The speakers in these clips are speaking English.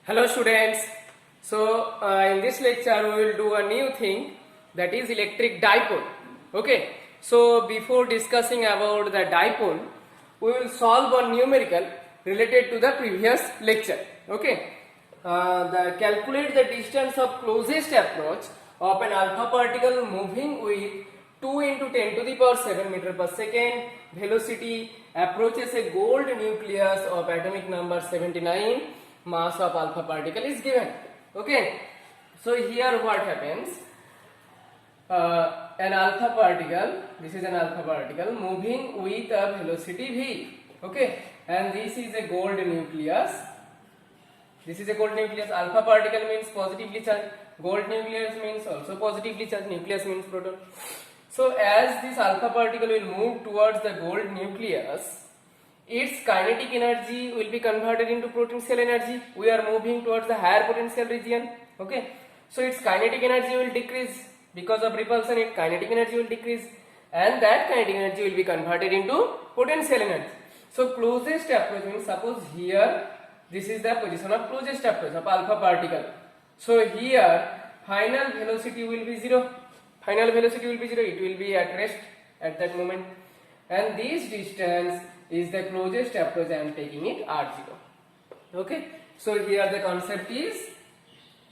Hello students. In this lecture we will do a new thing, that is electric dipole. Okay. So before discussing about the dipole, we will solve one numerical related to the previous lecture. Okay. Calculate the distance of closest approach of an alpha particle moving with 2 into 10 to the power 7 meter per second velocity, approaches a gold nucleus of atomic number 79. Mass of alpha particle is given. Okay. So here what happens? An alpha particle, this is an alpha particle moving with a velocity v. Okay. And this is a gold nucleus. This is a gold nucleus. Alpha particle means positively charged. Gold nucleus means also positively charged. Nucleus means proton. So as this alpha particle will move towards the gold nucleus, its kinetic energy will be converted into potential energy. We are moving towards the higher potential region. Okay. So its kinetic energy will decrease because of repulsion. Its kinetic energy will decrease, and that kinetic energy will be converted into potential energy. So closest approach means, suppose here this is the position of closest approach of alpha particle. So here final velocity will be 0. Final velocity will be 0. It will be at rest at that moment. And this distance is the closest approach. I am taking it r0. Okay. So here the concept is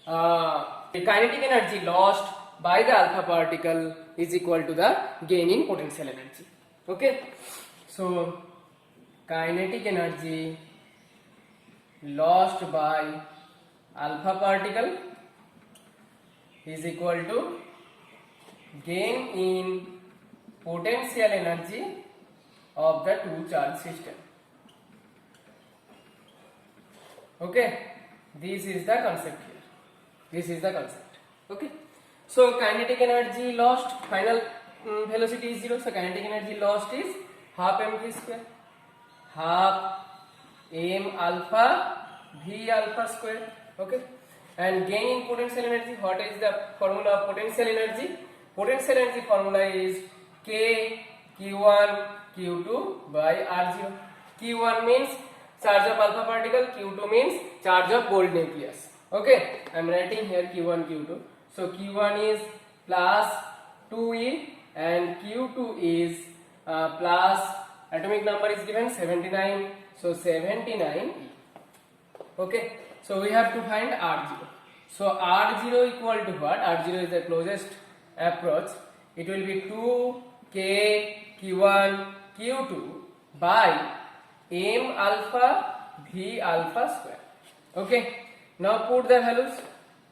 the kinetic energy lost by the alpha particle is equal to the gain in potential energy. Okay. So kinetic energy lost by alpha particle is equal to gain in potential energy of the two charge system. Okay, this is the concept here. This is the concept. Okay, so kinetic energy lost, final velocity is 0. So kinetic energy lost is half mv square, half m alpha v alpha square. Okay, and gain in potential energy. What is the formula of potential energy? Potential energy formula is K Q1 Q2 by R0. Q1 means charge of alpha particle, Q2 means charge of gold nucleus. Okay, I am writing here Q1 Q2. So Q1 is plus 2e and Q2 is plus, atomic number is given 79. So 79e. Okay, so we have to find R0. So R0 equal to what? R0 is the closest approach. It will be 2 K Q1 Q2 by m alpha v alpha square. Okay, now put the values.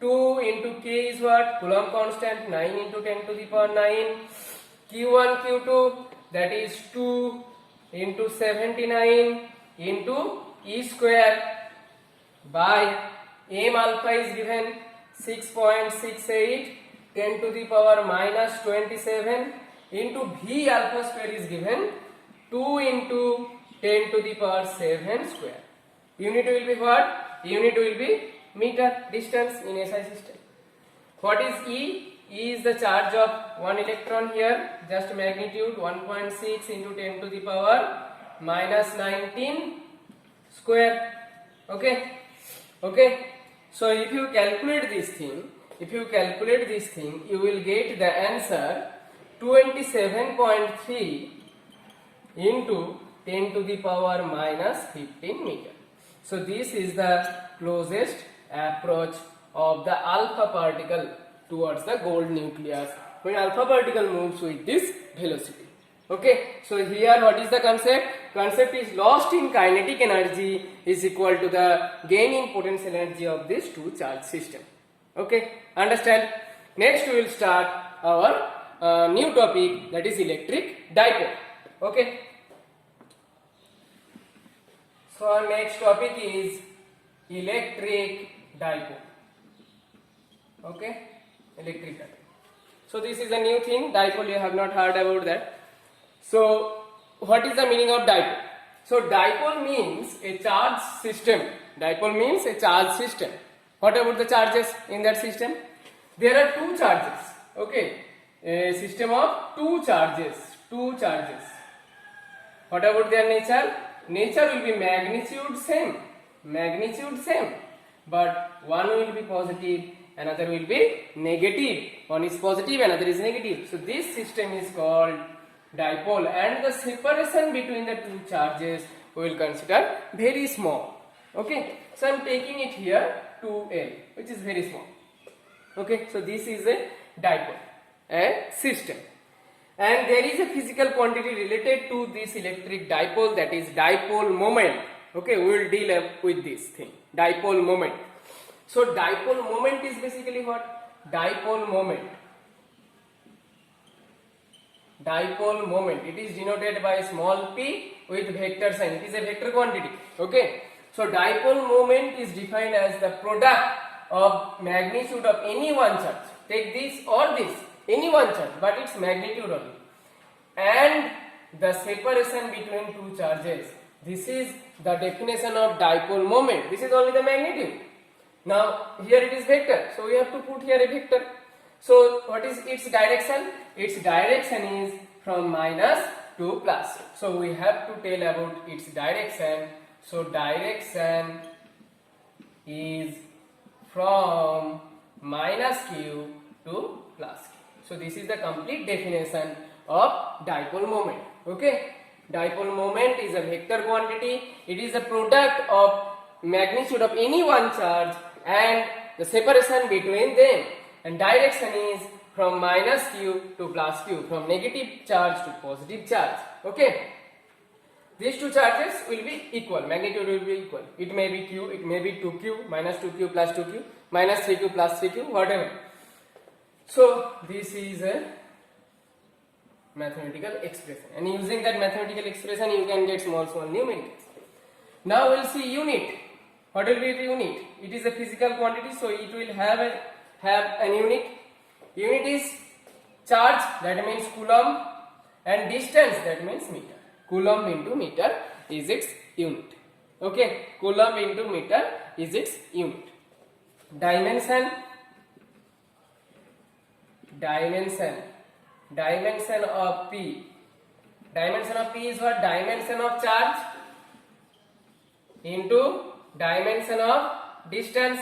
2 into K is what? Coulomb constant, 9 into 10 to the power 9. Q1 Q2, that is 2 into 79 into E square by m alpha is given 6.68 10 to the power minus 27 into v alpha square is given 2 into 10 to the power 7 square. Unit will be what? Unit will be meter, distance in SI system. What is E? E is the charge of one electron here, just magnitude 1.6 into 10 to the power minus 19 square. Okay. Okay. So if you calculate this thing, you will get the answer 27.3 into 10 to the power minus 15 meter. So this is the closest approach of the alpha particle towards the gold nucleus when alpha particle moves with this velocity. Okay, so here what is the concept? Concept is lost in kinetic energy is equal to the gain in potential energy of this two charge system. Okay, understand? Next we will start our new topic, that is electric dipole. Okay, so our next topic is electric dipole. Okay, electric dipole. So this is a new thing, dipole, you have not heard about that. So what is the meaning of dipole? So dipole means a charge system. Dipole means a charge system. What about the charges in that system? There are two charges. Okay, a system of two charges. What about their nature? Nature will be magnitude same, but one will be positive, another will be negative. One is positive, another is negative. So this system is called dipole, and the separation between the two charges we will consider very small. Okay, so I am taking it here 2L, which is very small. Okay, so this is a dipole, a system, and there is a physical quantity related to this electric dipole, that is dipole moment. Okay, we will deal up with this thing, dipole moment. So dipole moment is basically what? Dipole moment. Dipole moment, it is denoted by small p with vector sign. It is a vector quantity. Okay, so dipole moment is defined as the product of magnitude of any one charge. Take this or this, any one charge, but its magnitude only, and the separation between two charges. This is the definition of dipole moment. This is only the magnitude. Now here it is vector, so we have to put here a vector. So what is its direction? Its direction is from minus to plus. So we have to tell about its direction. So direction is from minus q to plus q. So this is the complete definition of dipole moment. Okay, dipole moment is a vector quantity. It is a product of magnitude of any one charge and the separation between them, and direction is from minus q to plus q, from negative charge to positive charge. Okay, these two charges will be equal, magnitude will be equal. It may be q, it may be 2q, minus 2q plus 2q, minus 3q plus 3q, whatever. So this is a mathematical expression, and using that mathematical expression you can get small numericals. Now we'll see unit. What will be the unit? It is a physical quantity, so it will have an unit. Unit is charge, that means coulomb, and distance, that means meter. Coulomb into meter is its unit. Okay, coulomb into meter is its unit. Dimension of P. Dimension of P is what? Dimension of charge into dimension of distance.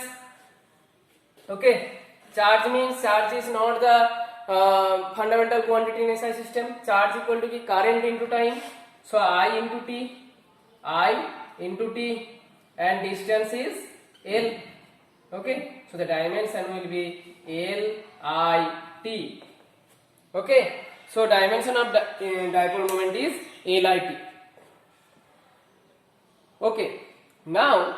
Okay, charge means charge is not the fundamental quantity in SI system. Charge equal to the current into time. So I into T, and distance is L. Okay, so the dimension will be L I T. Okay, so dimension of dipole moment is L I T. Okay, now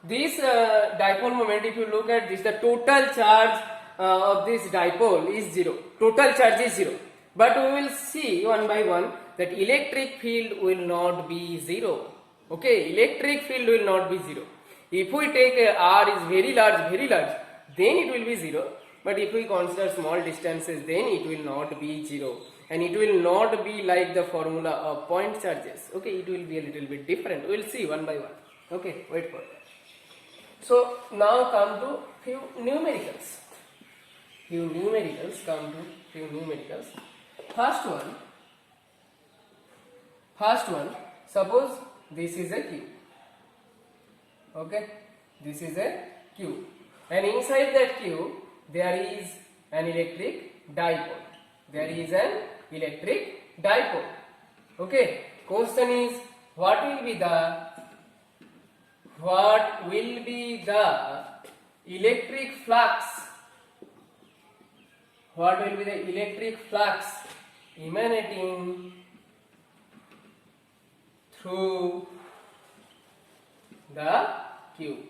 this dipole moment, if you look at this, the total charge of this dipole is 0. Total charge is 0. But we will see one by one that electric field will not be 0. Okay, electric field will not be 0. If we take R is very large, then it will be 0. But if we consider small distances, then it will not be 0. And it will not be like the formula of point charges. Okay, it will be a little bit different. We will see one by one. Okay, wait for that. So now come to few numericals. First one, suppose this is a cube. Okay, this is a cube, and inside that cube there is an electric dipole. Okay, question is what will be the electric flux? What will be the electric flux emanating through the cube?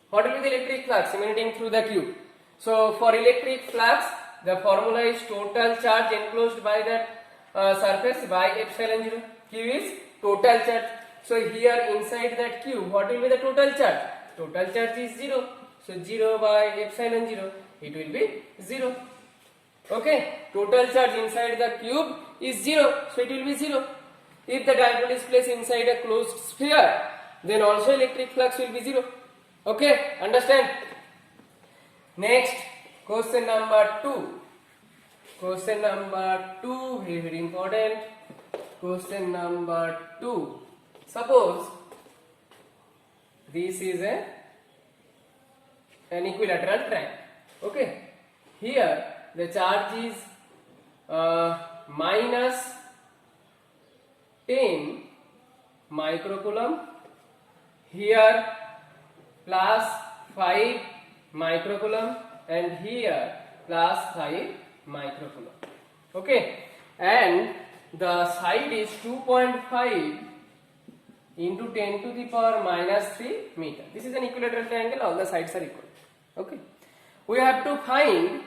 What will be the electric flux emanating through the cube? So for electric flux, the formula is total charge enclosed by that surface by epsilon 0. Q is total charge. So here inside that cube, what will be the total charge? Total charge is 0. So 0 by epsilon 0, it will be 0. Okay, total charge inside the cube is 0, so it will be 0. If the dipole is placed inside a closed sphere, then also electric flux will be 0. Okay, understand? Next, question number 2. Question number 2, very, very important. Question number 2. Suppose this is a an equilateral triangle. Okay, here the charge is minus 10 microcoulomb, here plus 5 microcoulomb, and here plus 5 microcoulomb. Okay, and the side is 2.5 into 10 to the power minus 3 meter. This is an equilateral triangle, all the sides are equal. Okay, we have to find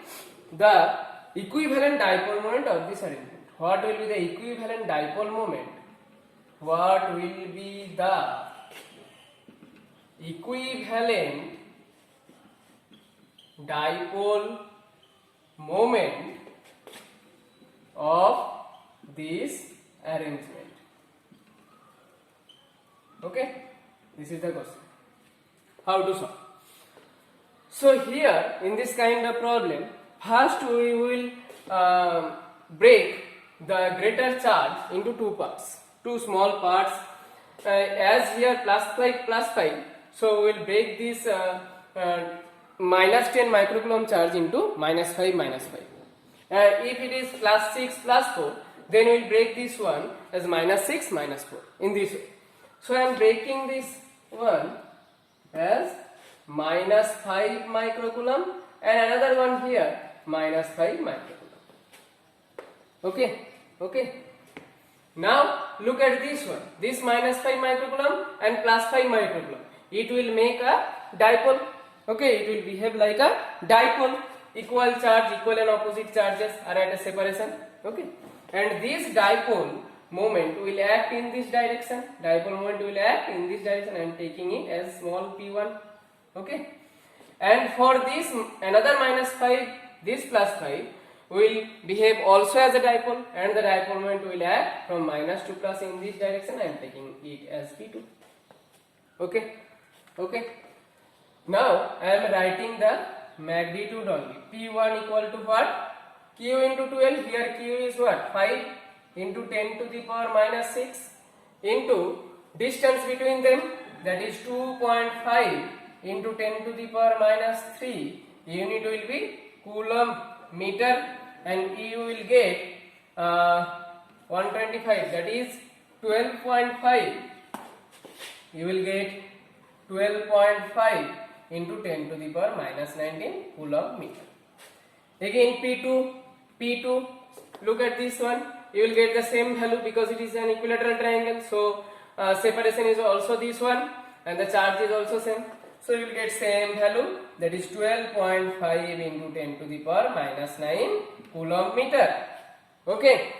the equivalent dipole moment of this arrangement. What will be the equivalent dipole moment? What will be the equivalent dipole moment of this arrangement? Okay, this is the question. How to solve? So here in this kind of problem, first we will break the greater charge into two parts, two small parts. As here plus 5, so we will break this minus 10 microcoulomb charge into minus 5. If it is plus 6 plus 4, then we will break this one as minus 6 minus 4 in this way. So I am breaking this one as minus 5 microcoulomb and another one here minus 5 microcoulomb. Okay. Now look at this one. This minus 5 microcoulomb and plus 5 microcoulomb. It will make a dipole. Okay, it will behave like a dipole. Equal charge, equal and opposite charges are at a separation. Okay, and this dipole moment will act in this direction. Dipole moment will act in this direction. I am taking it as small p1. Okay, and for this another minus 5, this plus 5 will behave also as a dipole, and the dipole moment will act from minus to plus in this direction. I am taking it as p2. Okay. Now I am writing the magnitude only. P1 equal to what? Q into 12. Here Q is what? 5 into 10 to the power minus 6 into distance between them, that is 2.5 into 10 to the power minus 3. Unit will be coulomb meter, and you will get 125, that is 12.5. You will get 12.5 into 10 to the power minus 19 coulomb meter. Again P2, look at this one. You will get the same value because it is an equilateral triangle. So separation is also this one, and the charge is also same. So you will get same value, that is 12.5 into 10 to the power minus 9 coulomb meter. Okay.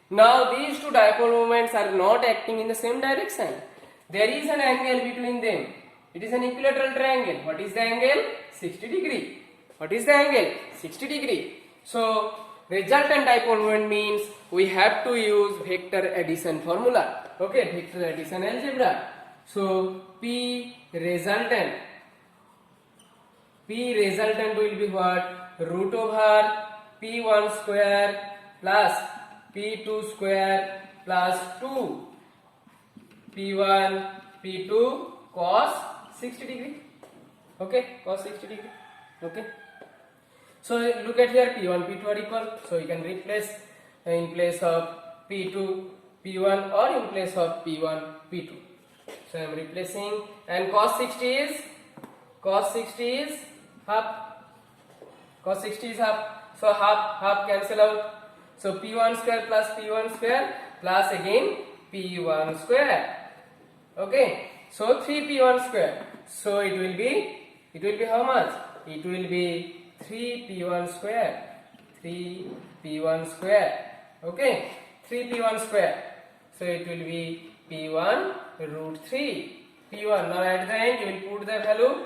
Now these two dipole moments are not acting in the same direction. There is an angle between them. It is an equilateral triangle. What is the angle? 60 degree. What is the angle? 60 degree. So resultant dipole moment means we have to use vector addition formula. Okay, vector addition algebra. So P resultant will be what? Root over P1 square plus P2 square plus 2 P1 P2 cos 60 degree. Okay, cos 60 degree. Okay. So look at here, P1 P2 are equal. So you can replace in place of P2 P1 or in place of P1 P2. So I am replacing, and cos 60 is half. Cos 60 is half. So half cancel out. So P1 square plus P1 square plus again P1 square. Okay. So 3P1 square. So it will be how much? It will be 3P1 square. 3P1 square. Okay. 3P1 square. So it will be P1 root 3. P1. Now at the end you will put the value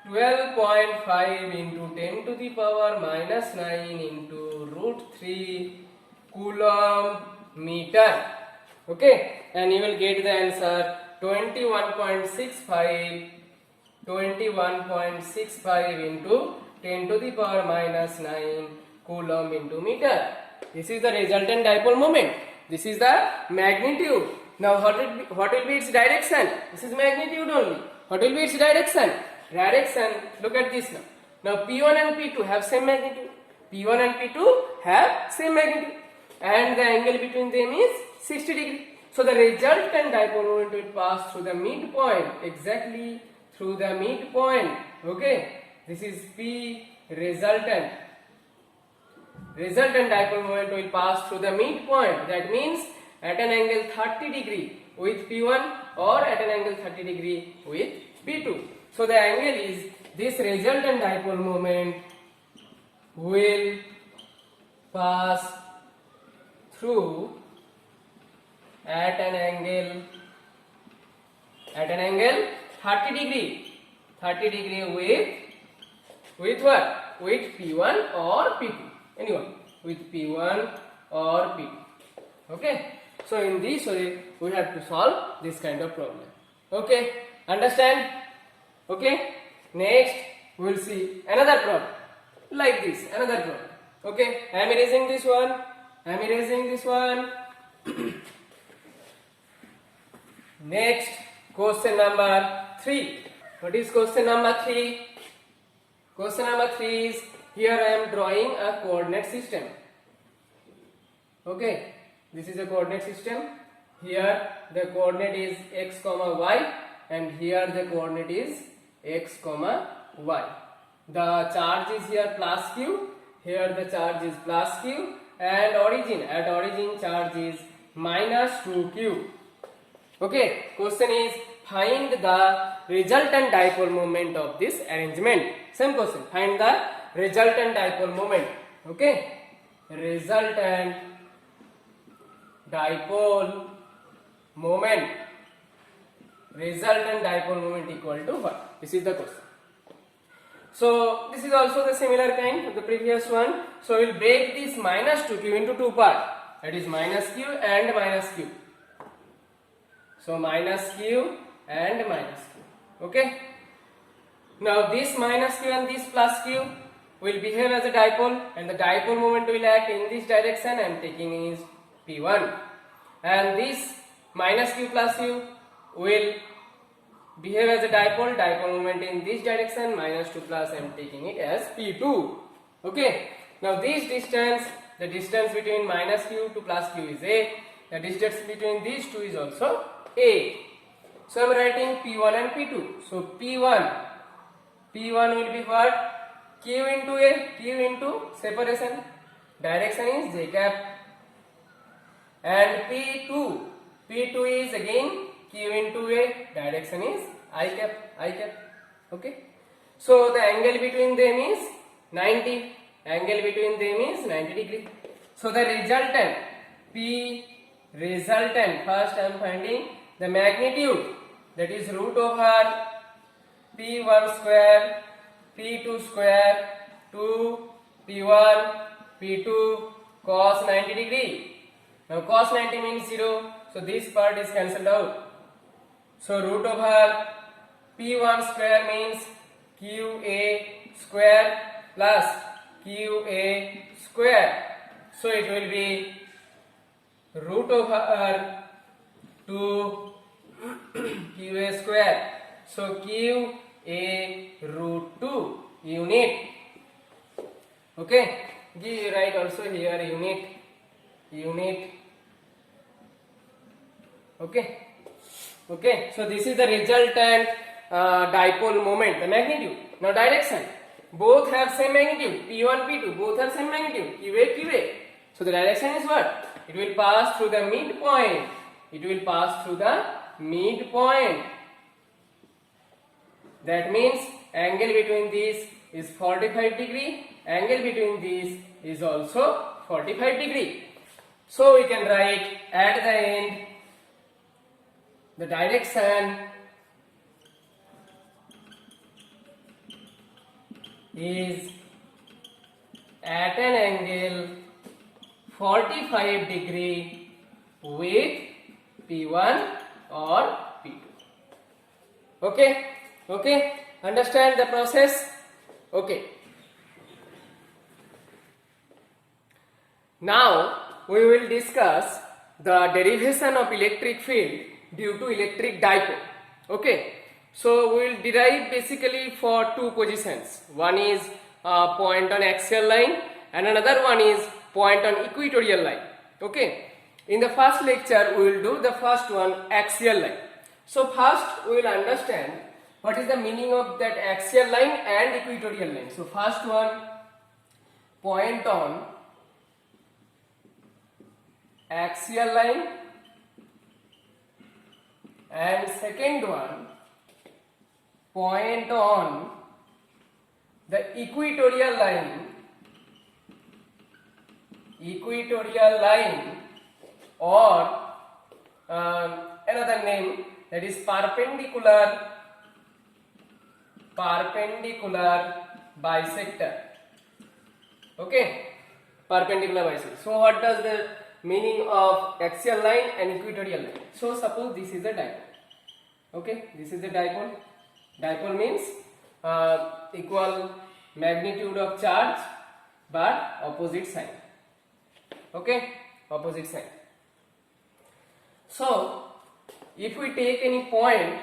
12.5 into 10 to the power minus 9 into root 3 coulomb meter. Okay. And you will get the answer 21.65 into 10 to the power minus 9 coulomb into meter. This is the resultant dipole moment. This is the magnitude. Now what will be its direction? This is magnitude only. What will be its direction? direction, look at this now. Now P1 and P2 have same magnitude. P1 and P2 have same magnitude, and the angle between them is 60 degree. So the resultant dipole moment will pass through the midpoint, exactly through the midpoint. Okay, this is P resultant. Resultant dipole moment will pass through the midpoint. That means at an angle 30 degree with P1 or at an angle 30 degree with P2. So the angle is, this resultant dipole moment will pass through at an angle 30 degree with what? With P1 or P2. Anyone with P1 or P2. Okay. So in this way we have to solve this kind of problem. Okay. Understand? Okay. Next we will see another problem like this. Another problem. Okay. I am erasing this one. Next, question number 3. What is question number 3? Question number 3 is, here I am drawing a coordinate system. Okay, this is a coordinate system. Here the coordinate is x comma y, and here the coordinate is x comma y. The charge is here plus q, here the charge is plus q, and at origin charge is minus 2q. Okay, question is, find the resultant dipole moment of this arrangement. Same question, find the resultant dipole moment. Okay, resultant dipole moment equal to what? This is the question. So this is also the similar kind of the previous one. So we will break this minus 2q into two parts, that is minus q and minus q. So minus q and minus q. Okay. Now this minus q and this plus q will behave as a dipole, and the dipole moment will act in this direction. I am taking is P1, and this minus q plus q will behave as a dipole moment in this direction, minus 2 plus, I am taking it as P2. Okay. Now this distance, the distance between minus q to plus q is a. The distance between these two is also a. So I am writing P1 and P2. So P1 will be what? Q into a, Q into separation. Direction is j cap. And P2 is again Q into a, direction is I cap. Okay. So the angle between them is 90. Angle between them is 90 degree. So the resultant, first I am finding the magnitude, that is root over P1 square, P2 square, 2 P1, P2 cos 90 degree. Now cos 90 means 0, so this part is cancelled out. So root over P1 square means QA square plus QA square. So it will be root over 2 QA square. So QA root 2 unit. Okay. Write also here unit. Okay. So this is the resultant dipole moment, the magnitude. Now direction. Both have same magnitude. P1, P2. Both have same magnitude. QA. So the direction is what? It will pass through the midpoint. That means angle between these is 45 degree. Angle between these is also 45 degree. So we can write at the end the direction is at an angle 45 degree with P1 or P2. Okay, understand the process? Okay. Now we will discuss the derivation of electric field due to electric dipole. Okay. So we will derive basically for two positions. One is point on axial line and another one is point on equatorial line. Okay. In the first lecture we will do the first one, axial line. So first we will understand what is the meaning of that axial line and equatorial line. So first one, point on axial line, and second one, point on the equatorial line or another name, that is perpendicular bisector. Okay, perpendicular bisector. So what does the meaning of axial line and equatorial line? So suppose this is a dipole. Okay, this is a dipole. Dipole means equal magnitude of charge but opposite sign. Okay, opposite sign. So if we take any point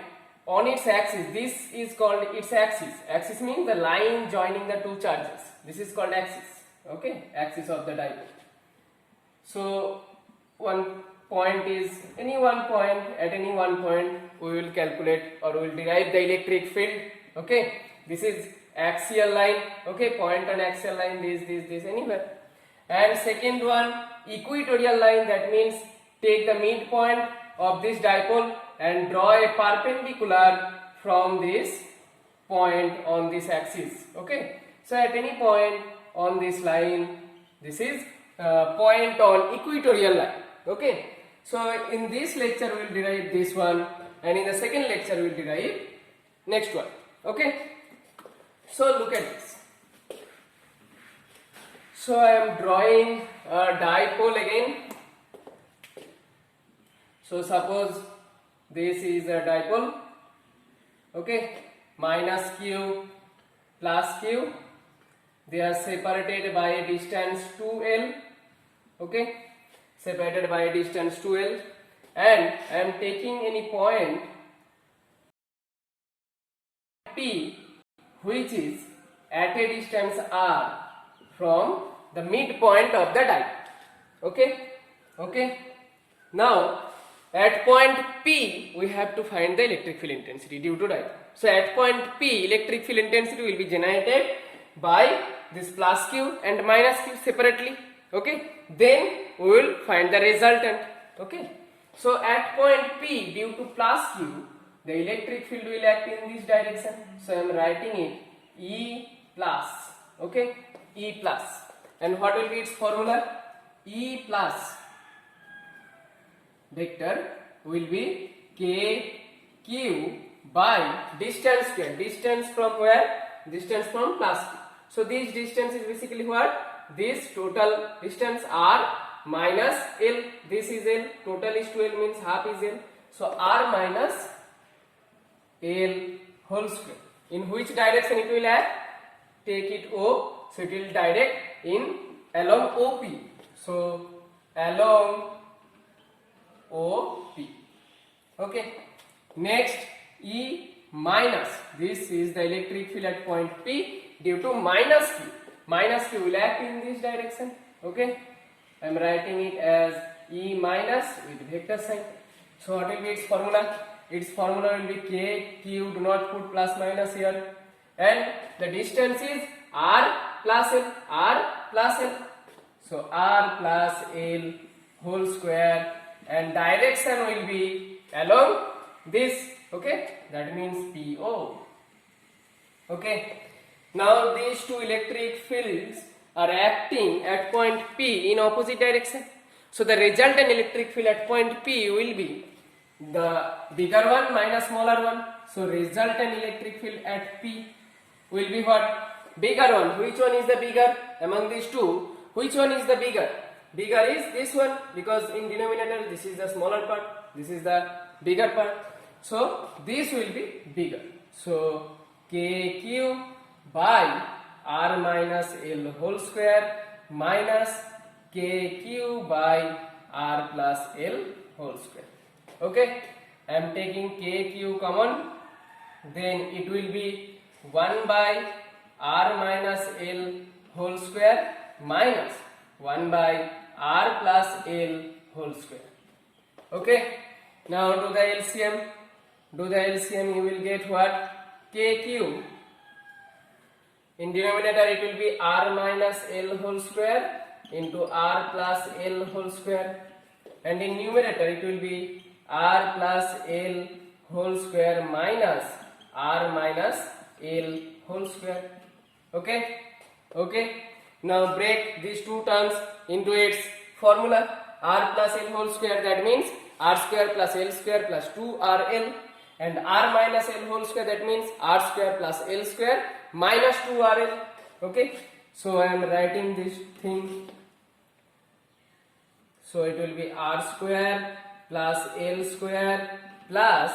on its axis, this is called its axis. Axis means the line joining the two charges. This is called axis. Okay, axis of the dipole. So one point is any one point, at any one point we will calculate or we will derive the electric field. Okay, this is axial line. Okay, point on axial line, this anywhere. And second one, equatorial line, that means take the midpoint of this dipole and draw a perpendicular from this point on this axis. Okay, so at any point on this line, this is point on equatorial line. Okay, so in this lecture we will derive this one, and in the second lecture we will derive next one. Okay, so look at this. So I am drawing a dipole again. So suppose this is a dipole. Okay, minus q plus q, they are separated by a distance 2l. Okay, separated by a distance 2l, and I am taking any point P which is at a distance r from the midpoint of the dipole. Okay, now at point P we have to find the electric field intensity due to dipole. So at point P, electric field intensity will be generated by this plus q and minus q separately. Okay, then we will find the resultant. Okay, so at point P, due to plus q, the electric field will act in this direction. So I am writing it E plus. Okay, E plus. And what will be its formula? E plus vector will be kq by distance square. Distance from where? Distance from plus q. So this distance is basically what? This total distance r minus l. This is l. Total is 12, means half is l. So r minus l whole square. In which direction it will act? Take it O. So it will direct in along OP. So along OP. Okay. Next, E minus. This is the electric field at point P due to minus Q. Minus Q will act in this direction. Okay. I am writing it as E minus with vector sign. So what will be its formula? Its formula will be K, Q, do not put plus minus here. And the distance is R plus L. R plus L. So R plus L whole square, and direction will be along this. Okay, that means PO. Okay, now these two electric fields are acting at point P in opposite direction. So the resultant electric field at point P will be the bigger one minus smaller one. So resultant electric field at P will be what? Bigger one. Which one is the bigger among these two? Which one is the bigger? Bigger is this one, because in denominator this is the smaller part, this is the bigger part. So this will be bigger. So KQ by R minus L whole square minus KQ by R plus L whole square. Okay, I am taking KQ common. then it will be 1 by r minus L whole square minus 1 by r plus L whole square. Okay, now do the LCM. Do the LCM, you will get what? K cube. In denominator it will be r minus L whole square into r plus L whole square, and in numerator it will be r plus L whole square minus r minus L whole square. Okay, okay. Now break these two terms into its formula. R plus L whole square, that means r square plus L square plus 2rl, and r minus L whole square, that means r square plus L square minus 2rl. Okay, so I am writing this thing. So it will be r square plus L square plus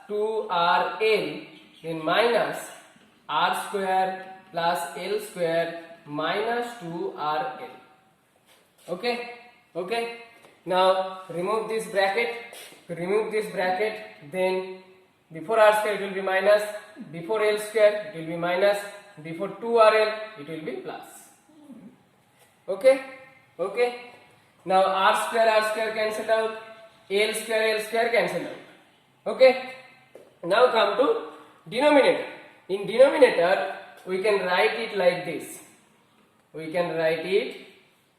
2rl, then minus r square plus L square minus 2rl. Okay, okay. Now remove this bracket. Remove this bracket. Then before r square it will be minus, before L square it will be minus, before 2rl it will be plus. Okay, okay. Now r square cancelled out, L square cancelled out. Okay. Now come to denominator. In denominator we can write it like this. We can write it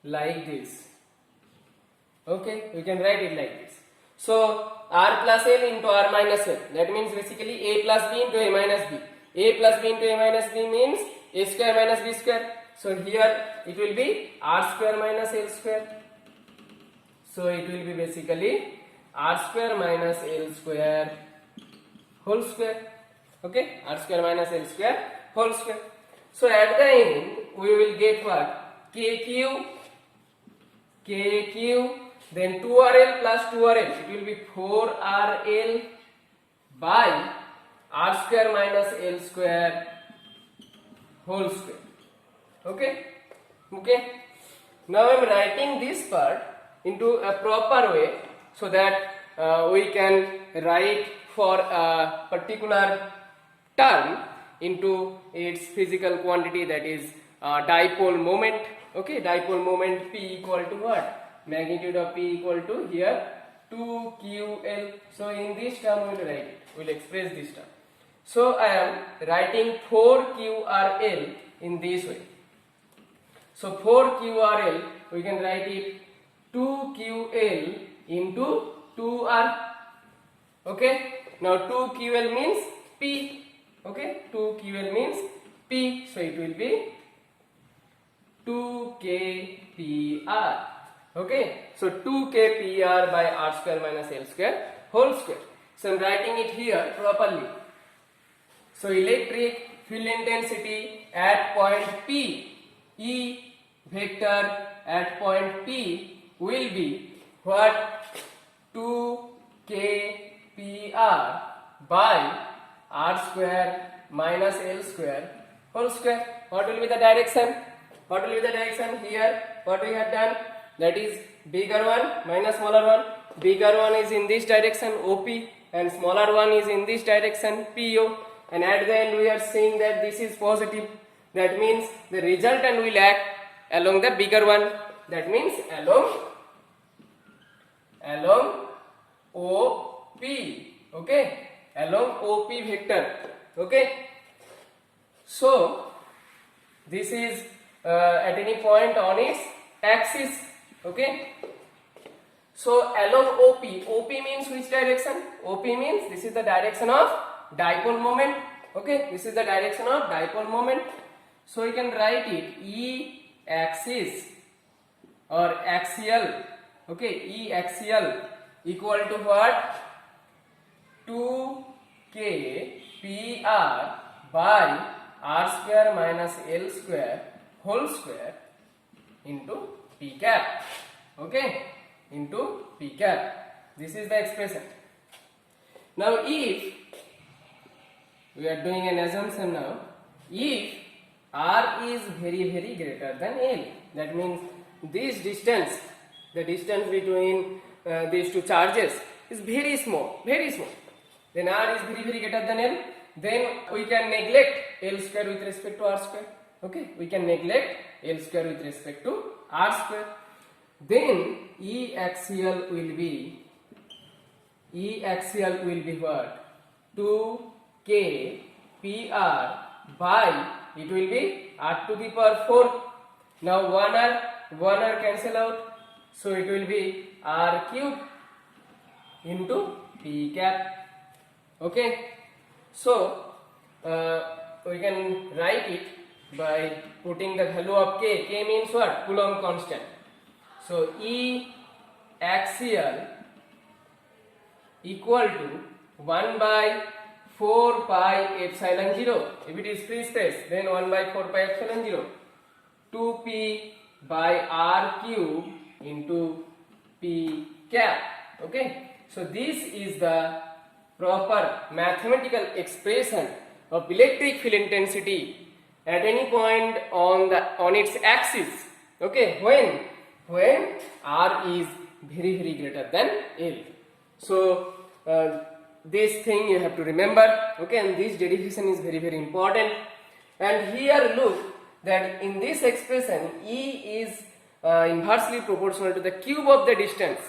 like this. Okay, we can write it like this. So r plus L into r minus L. That means basically a plus b into a minus b. A plus b into a minus b means a square minus b square. So here it will be r square minus L square. So it will be basically r square minus L square whole square. Okay, r square minus L square whole square. So at the end we will get what? K cube, then 2rl plus 2rl, it will be 4rl by r square minus L square whole square. Okay, okay. Now I am writing this part into a proper way so that we can write for a particular term into its physical quantity, that is dipole moment. Okay, dipole moment P equal to what? Magnitude of P equal to here 2ql. So in this term we will write it. We will express this term. So I am writing 4qrl in this way. So 4qrl we can write it 2ql into 2r. Okay. Now 2ql means P. Okay, 2ql means P, so it will be 2kpr. Okay, so 2kpr by r square minus L square whole square. So I am writing it here properly. So electric field intensity at point P, E vector at point P will be what? 2kpr by r square minus L square whole square. What will be the direction? What will be the direction here? What we have done? That is bigger one minus smaller one. Bigger one is in this direction OP and smaller one is in this direction PO. And at the end we are saying that this is positive. That means the resultant will act along the bigger one. That means along OP. Okay, along OP vector. Okay, so this is at any point on its axis. Okay, so along OP means which direction? OP means this is the direction of dipole moment. Okay, this is the direction of dipole moment. So you can write it E axis or axial. Okay, E axial equal to what? 2kpr by r square minus L square whole square into p cap. Okay, into p cap. This is the expression. Now if we are doing an assumption now, if r is very greater than L, that means this distance, the distance between these two charges is very small, then r is very greater than l, then we can neglect l square with respect to r square. Okay, we can neglect l square with respect to r square. Then E axial will be what? 2k pr by, it will be r to the power 4. Now 1r cancel out, so it will be r cube into p cap. Okay, so we can write it by putting the value of k. K means what? Coulomb constant. So E axial equal to 1 by 4 pi epsilon 0. If it is free space, then 1 by 4 pi epsilon 0. 2p by r cube into p cap. Okay, so this is the proper mathematical expression of electric field intensity at any point on its axis. Okay, when r is very greater than l. So this thing you have to remember. Okay, and this derivation is very important. And here look that in this expression E is inversely proportional to the cube of the distance.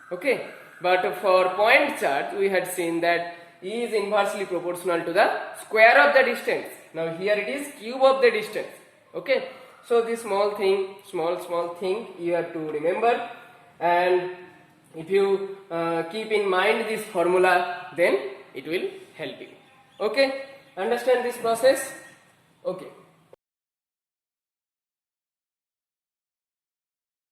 Okay, but for point charge we had seen that E is inversely proportional to the square of the distance. Now here it is cube of the distance. Okay, so this small thing you have to remember, and if you keep in mind this formula, then it will help you. Okay, understand this process? Okay.